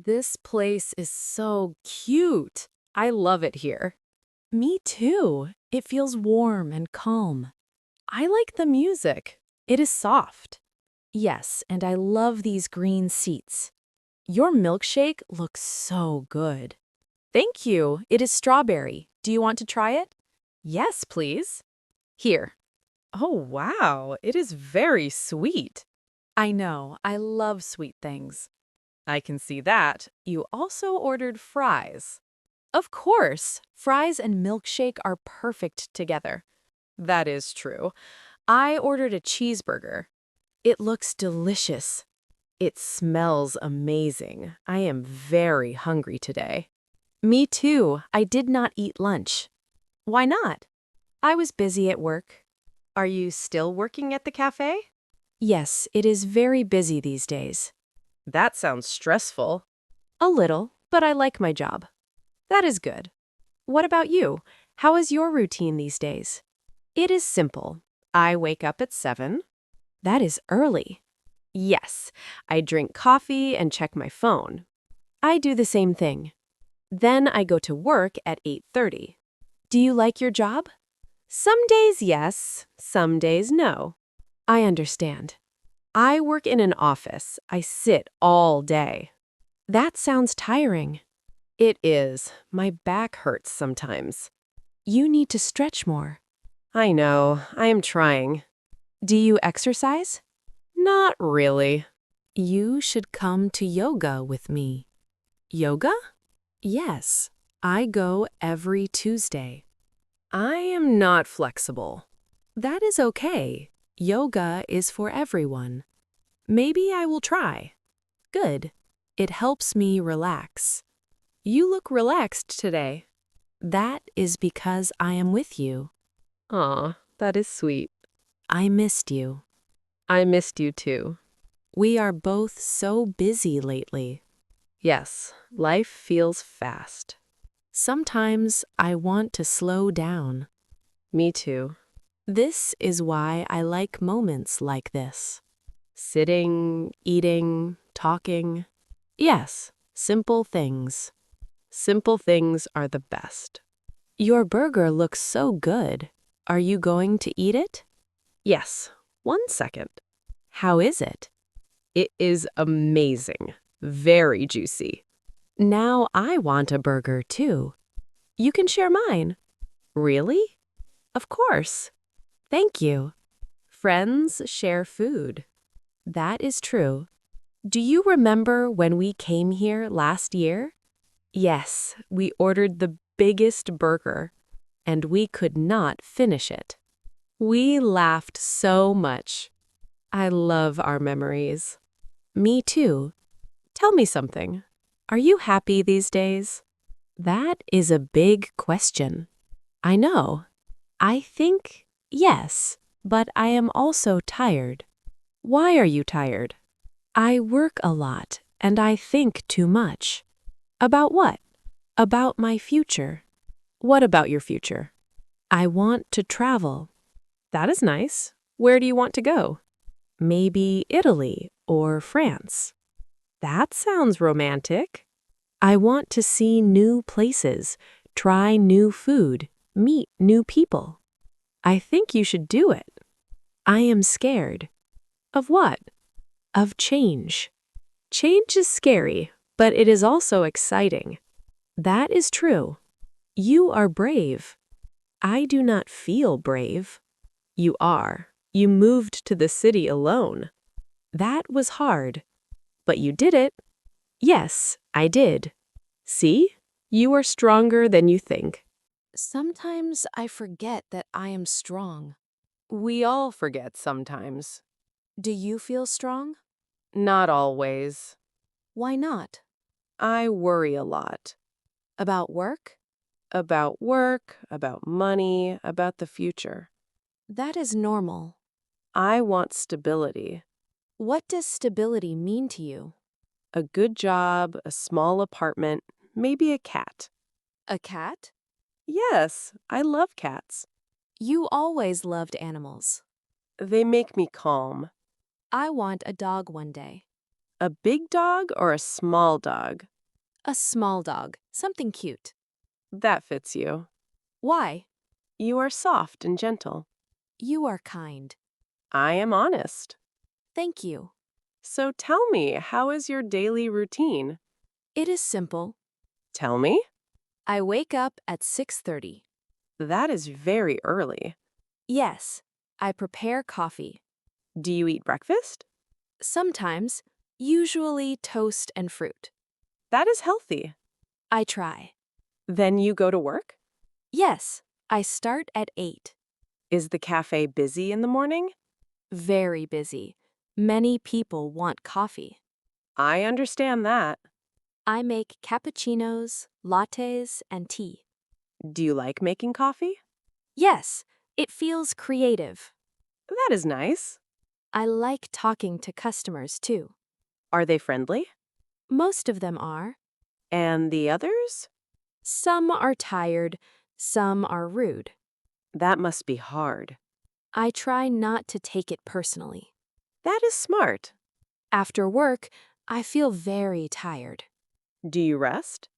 This place is so cute. I love it here. Me too. It feels warm and calm. I like the music. It is soft. Yes, and I love these green seats. Your milkshake looks so good. Thank you. It is strawberry. Do you want to try it? Yes, please. Here. Oh, wow. It is very sweet. I know. I love sweet things. I can see that. You also ordered fries. Of course. Fries and milkshake are perfect together. That is true. I ordered a cheeseburger. It looks delicious. It smells amazing. I am very hungry today. Me too. I did not eat lunch. Why not? I was busy at work. Are you still working at the cafe? Yes, it is very busy these days. That sounds stressful. A little, but I like my job. That is good. What about you? How is your routine these days? It is simple. I wake up at 7. That is early. Yes, I drink coffee and check my phone. I do the same thing. Then I go to work at 8:30. Do you like your job? Some days yes, some days no. I understand. I work in an office. I sit all day. That sounds tiring. It is. My back hurts sometimes. You need to stretch more. I know. I am trying. Do you exercise? Not really. You should come to yoga with me. Yoga? Yes. I go every Tuesday. I am not flexible. That is okay. Yoga is for everyone. Maybe I will try. Good. It helps me relax. You look relaxed today. That is because I am with you. Aw, that is sweet. I missed you. I missed you too. We are both so busy lately. Yes, life feels fast. Sometimes I want to slow down. Me too. This is why I like moments like this. Sitting, eating, talking. Yes, simple things. Simple things are the best. Your burger looks so good. Are you going to eat it? Yes, 1 second. How is it? It is amazing. Very juicy. Now I want a burger too. You can share mine. Really? Of course. Thank you. Friends share food. That is true. Do you remember when we came here last year? Yes, we ordered the biggest burger, and we could not finish it. We laughed so much. I love our memories. Me too. Tell me something. Are you happy these days? That is a big question. I know. I think yes, but I am also tired. Why are you tired? I work a lot and I think too much. About what? About my future. What about your future? I want to travel. That is nice. Where do you want to go? Maybe Italy or France. That sounds romantic. I want to see new places, try new food, meet new people. I think you should do it. I am scared. Of what? Of change. Change is scary, but it is also exciting. That is true. You are brave. I do not feel brave. You are. You moved to the city alone. That was hard. But you did it. Yes, I did. See? You are stronger than you think. Sometimes I forget that I am strong. We all forget sometimes. Do you feel strong? Not always. Why not? I worry a lot. About work? About work, about money, about the future. That is normal. I want stability. What does stability mean to you? A good job, a small apartment, maybe a cat. A cat? Yes, I love cats. You always loved animals. They make me calm. I want a dog one day. A big dog or a small dog? A small dog, something cute. That fits you. Why? You are soft and gentle. You are kind. I am honest. Thank you. So tell me, how is your daily routine? It is simple. Tell me? I wake up at 6:30. That is very early. Yes, I prepare coffee. Do you eat breakfast? Sometimes, usually toast and fruit. That is healthy. I try. Then you go to work? Yes, I start at 8. Is the cafe busy in the morning? Very busy. Many people want coffee. I understand that. I make cappuccinos, lattes, and tea. Do you like making coffee? Yes, it feels creative. That is nice. I like talking to customers too. Are they friendly? Most of them are. And the others? Some are tired, some are rude. That must be hard. I try not to take it personally. That is smart. After work, I feel very tired. Do you rest?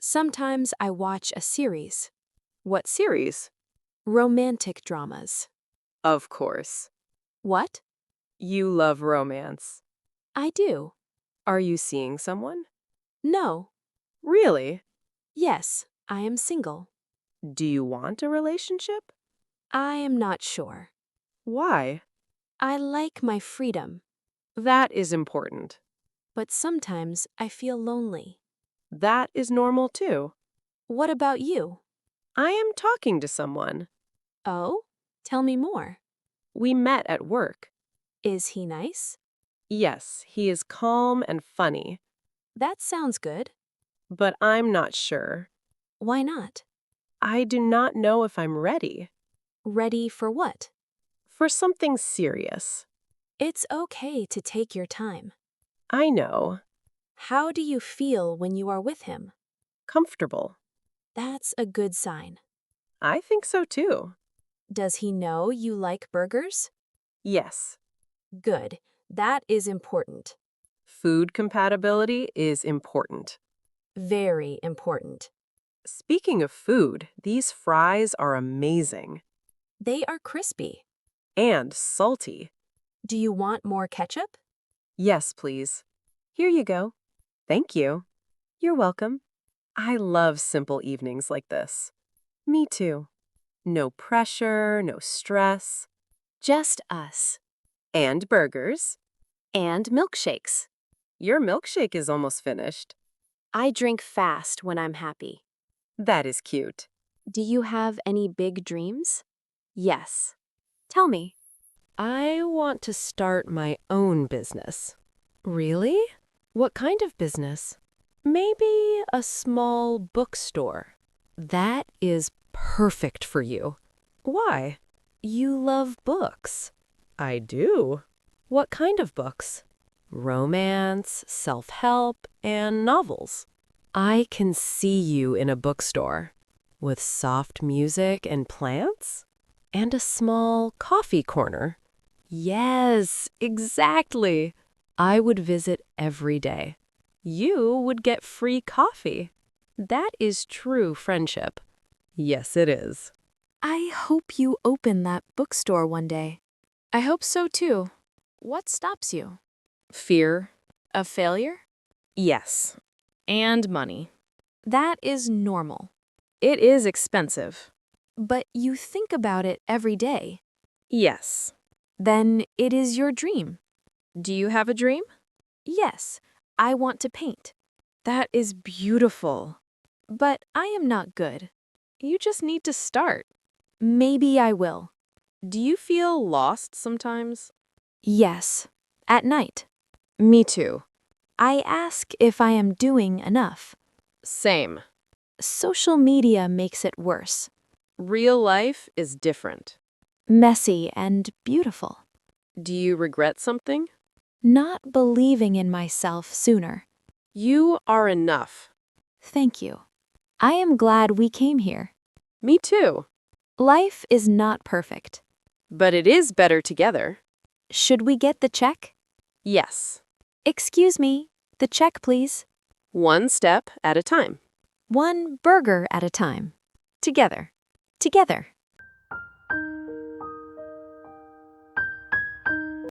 Sometimes I watch a series. What series? Romantic dramas. Of course. What? You love romance. I do. Are you seeing someone? No. Really? Yes, I am single. Do you want a relationship? I am not sure. Why? I like my freedom, That is important. but sometimes I feel lonely. That is normal too. What about you? I am talking to someone. Oh? Tell me more. We met at work. Is he nice? Yes, he is calm and funny, That sounds good. but I'm not sure. Why not? I do not know if I'm ready Ready for what? for something serious. It's okay to take your time. I know. How do you feel when you are with him? Comfortable. That's a good sign. I think so too. Does he know you like burgers? Yes. Good. That is important. Food compatibility is important. Very important. Speaking of food, these fries are amazing They are crispy. and salty. Do you want more ketchup? Yes, please. Here you go. Thank you. You're welcome. I love simple evenings like this. Me too. No pressure, no stress. Just us. And burgers. And milkshakes. Your milkshake is almost finished. I drink fast when I'm happy. That is cute. Do you have any big dreams? Yes. Tell me. I want to start my own business. Really? What kind of business? Maybe a small bookstore. That is perfect for you. Why? You love books. I do. What kind of books? Romance, self-help, and novels. I can see you in a bookstore with soft music and plants and a small coffee corner. Yes, exactly. I would visit every day. You would get free coffee. That is true friendship. Yes, it is. I hope you open that bookstore one day. I hope so too. What stops you? Fear? Of failure? Yes. And money. That is normal. It is expensive. But you think about it every day. Yes. Then it is your dream. Do you have a dream? Yes, I want to paint. That is beautiful. But I am not good. You just need to start. Maybe I will. Do you feel lost sometimes? Yes, at night. Me too. I ask if I am doing enough. Same. Social media makes it worse. Real life is different. Messy and beautiful. Do you regret something? Not believing in myself sooner. You are enough. Thank you. I am glad we came here. Me too. Life is not perfect. But it is better together. Should we get the check? Yes. Excuse me, the check please. One step at a time. One burger at a time. Together. Together.